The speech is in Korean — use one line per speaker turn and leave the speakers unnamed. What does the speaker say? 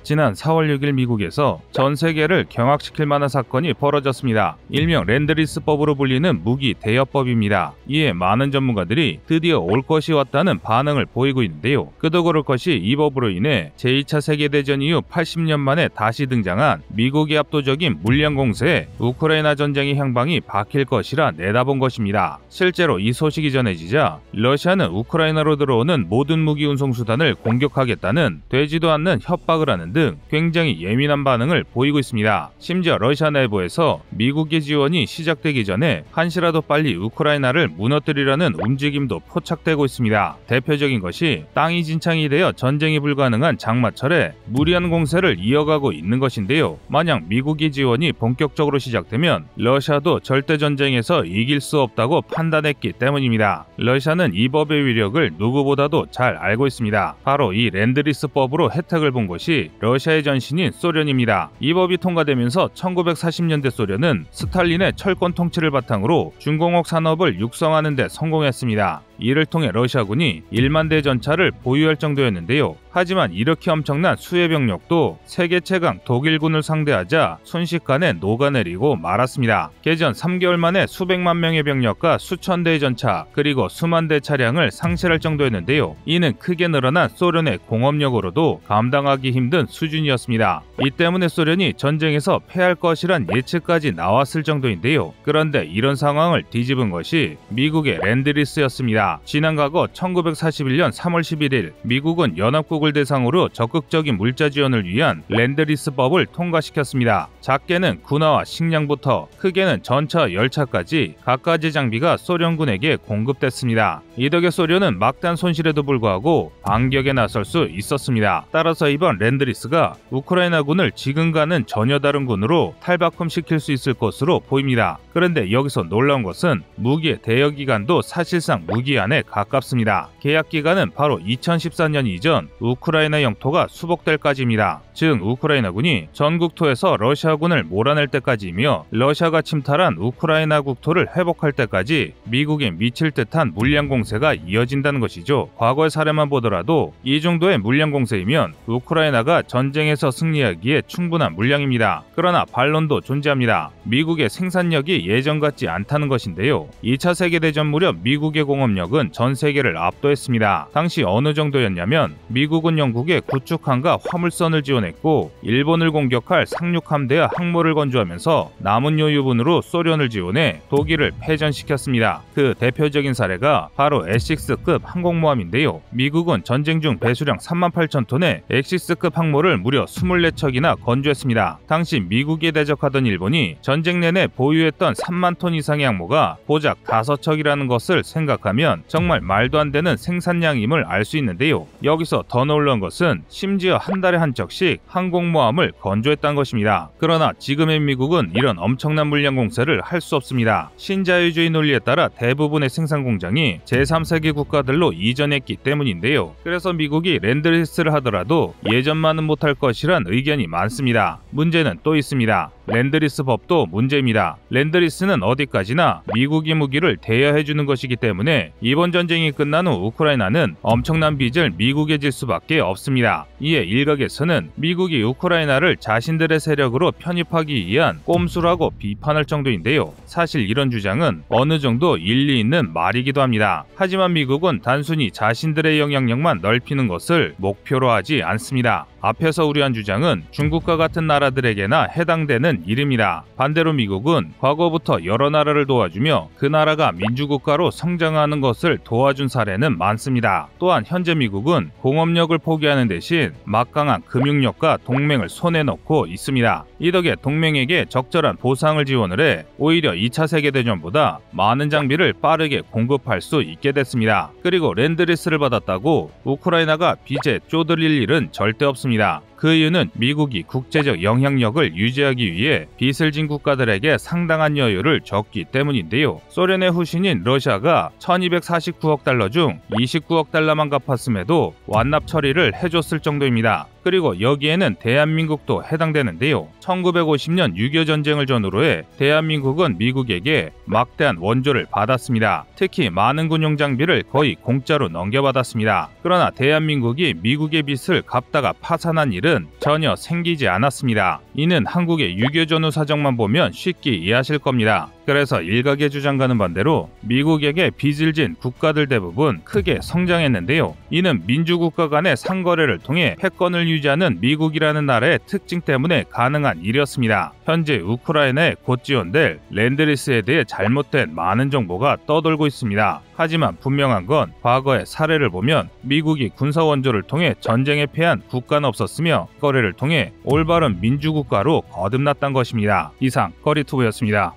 지난 4월 6일 미국에서 전 세계를 경악시킬 만한 사건이 벌어졌습니다. 일명 렌드리스법으로 불리는 무기 대여법입니다. 이에 많은 전문가들이 드디어 올 것이 왔다는 반응을 보이고 있는데요. 그도 그럴 것이 이 법으로 인해 제2차 세계대전 이후 80년 만에 다시 등장한 미국의 압도적인 물량 공세에 우크라이나 전쟁의 향방이 바뀔 것이라 내다본 것입니다. 실제로 이 소식이 전해지자 러시아는 우크라이나로 들어오는 모든 무기 운송 수단을 공격하겠다는 되지도 않는 협박을 하는 등 굉장히 예민한 반응을 보이고 있습니다. 심지어 러시아 내부에서 미국의 지원이 시작되기 전에 한시라도 빨리 우크라이나를 무너뜨리려는 움직임도 포착되고 있습니다. 대표적인 것이 땅이 진창이 되어 전쟁이 불가능한 장마철에 무리한 공세를 이어가고 있는 것인데요. 만약 미국의 지원이 본격적으로 시작되면 러시아도 절대 전쟁에서 이길 수 없다고 판단했기 때문입니다. 러시아는 이 법의 위력을 누구보다도 잘 알고 있습니다. 바로 이 렌드리스법으로 혜택을 본 것이 러시아의 전신인 소련입니다. 이 법이 통과되면서 1940년대 소련은 스탈린의 철권 통치를 바탕으로 중공업 산업을 육성하는 데 성공했습니다. 이를 통해 러시아군이 1만 대 전차를 보유할 정도였는데요. 하지만 이렇게 엄청난 수의 병력도 세계 최강 독일군을 상대하자 순식간에 녹아내리고 말았습니다. 개전 3개월 만에 수백만 명의 병력과 수천 대의 전차 그리고 수만 대의 차량을 상실할 정도였는데요. 이는 크게 늘어난 소련의 공업력으로도 감당하기 힘든 수준이었습니다. 이 때문에 소련이 전쟁에서 패할 것이란 예측까지 나왔을 정도인데요. 그런데 이런 상황을 뒤집은 것이 미국의 렌드리스였습니다. 지난 과거 1941년 3월 11일 미국은 연합국을 대상으로 적극적인 물자 지원을 위한 렌드리스법을 통과시켰습니다. 작게는 군화와 식량부터 크게는 전차, 열차까지 갖가지 장비가 소련군에게 공급됐습니다. 이 덕에 소련은 막대한 손실에도 불구하고 반격에 나설 수 있었습니다. 따라서 이번 렌드리스가 우크라이나군을 지금과는 전혀 다른 군으로 탈바꿈시킬 수 있을 것으로 보입니다. 그런데 여기서 놀라운 것은 무기의 대여 기간도 사실상 무기 안에 가깝습니다. 계약 기간은 바로 2014년 이전 우크라이나 영토가 수복될 까지입니다. 즉 우크라이나군이 전국토에서 러시아군을 몰아낼 때까지이며 러시아가 침탈한 우크라이나 국토를 회복할 때까지 미국에 미칠 듯한 물량 공세가 이어진다는 것이죠. 과거의 사례만 보더라도 이 정도의 물량 공세이면 우크라이나가 전쟁에서 승리하기에 충분한 물량입니다. 그러나 반론도 존재합니다. 미국의 생산력이 예전 같지 않다는 것인데요. 2차 세계대전 무렵 미국의 공업력은 전 세계를 압도했습니다. 당시 어느 정도였냐면 미국은 영국에 구축함과 화물선을 지원했고 일본을 공격할 상륙함대와 항모를 건조하면서 남은 여유분으로 소련을 지원해 독일을 패전시켰습니다. 그 대표적인 사례가 바로 에식스급 항공모함인데요. 미국은 전쟁 중 배수량 38,000톤의 엑시스급 항모를 무려 24척이나 건조했습니다. 당시 미국에 대적하던 일본이 전쟁 내내 보유했던 3만 톤 이상의 항모가 고작 5척이라는 것을 생각하면 정말 말도 안 되는 생산량임을 알 수 있는데요. 여기서 더 놀라운 것은 심지어 한 달에 한 척씩 항공모함을 건조했다는 것입니다. 그러나 지금의 미국은 이런 엄청난 물량 공세를 할 수 없습니다. 신자유주의 논리에 따라 대부분의 생산 공장이 제3세계 국가들로 이전했기 때문인데요. 그래서 미국이 렌드리스를 하더라도 예전만은 못할 것이란 의견이 많습니다. 문제는 또 있습니다. 렌드리스 법도 문제입니다. 렌드리스는 어디까지나 미국이 무기를 대여해주는 것이기 때문에 이번 전쟁이 끝난 후 우크라이나는 엄청난 빚을 미국에 질 수밖에 없습니다. 이에 일각에서는 미국이 우크라이나를 자신들의 세력으로 편입하기 위한 꼼수라고 비판할 정도인데요. 사실 이런 주장은 어느 정도 일리 있는 말이기도 합니다. 하지만 미국은 단순히 자신들의 영향력만 넓히는 것을 목표로 하지 않습니다. 앞에서 우려한 주장은 중국과 같은 나라들에게나 해당되는 일입니다. 반대로 미국은 과거부터 여러 나라를 도와주며 그 나라가 민주국가로 성장하는 것을 도와준 사례는 많습니다. 또한 현재 미국은 공업력을 포기하는 대신 막강한 금융력과 동맹을 손에 넣고 있습니다. 이 덕에 동맹에게 적절한 보상을 지원을 해 오히려 2차 세계대전보다 많은 장비를 빠르게 공급할 수 있게 됐습니다. 그리고 렌드리스를 받았다고 우크라이나가 빚에 쪼들릴 일은 절대 없습니다. 그 이유는 미국이 국제적 영향력을 유지하기 위해 빚을 진 국가들에게 상당한 여유를 줬기 때문인데요. 소련의 후신인 러시아가 1249억 달러 중 29억 달러만 갚았음에도 완납 처리를 해줬을 정도입니다. 그리고 여기에는 대한민국도 해당되는데요. 1950년 6.25 전쟁을 전후로 해 대한민국은 미국에게 막대한 원조를 받았습니다. 특히 많은 군용 장비를 거의 공짜로 넘겨받았습니다. 그러나 대한민국이 미국의 빚을 갚다가 파산한 일은 전혀 생기지 않았습니다. 이는 한국의 6.25 전후 사정만 보면 쉽게 이해하실 겁니다. 그래서 일각의 주장과는 반대로 미국에게 빚을 진 국가들 대부분 크게 성장했는데요. 이는 민주국가 간의 상거래를 통해 패권을 유지하는 미국이라는 나라의 특징 때문에 가능한 일이었습니다. 현재 우크라이나에 곧 지원될 랜드리스에 대해 잘못된 많은 정보가 떠돌고 있습니다. 하지만 분명한 건 과거의 사례를 보면 미국이 군사 원조를 통해 전쟁에 패한 국가는 없었으며 거래를 통해 올바른 민주국가로 거듭났던 것입니다. 이상 거리투브였습니다.